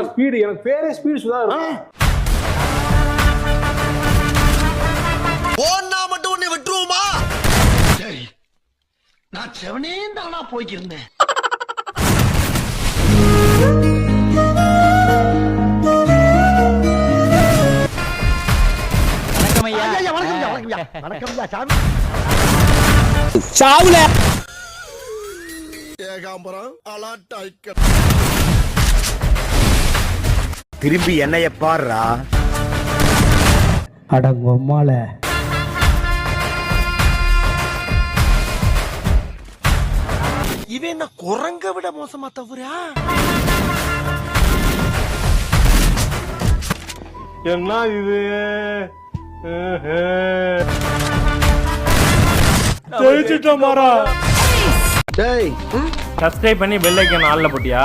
Speed எனக்கு பேரே speed Sudha இருக்கும். ஓன்னா மட்டும் உன்னை விட்டுருவோமா? சரி, நான் செவனே தானா போய்க்கிருந்தேன். திரும்பி என்னைய பாருடா. அடங்கொம்மால இவன் என்ன குரங்க விட மோசமா தவறா? என்ன இது? ஜெயிச்சிட்டோம் மாறா. டேய் சப்ஸ்கிரைப் பண்ணி பெல் ஐகான் ஆல்ல போட்டியா?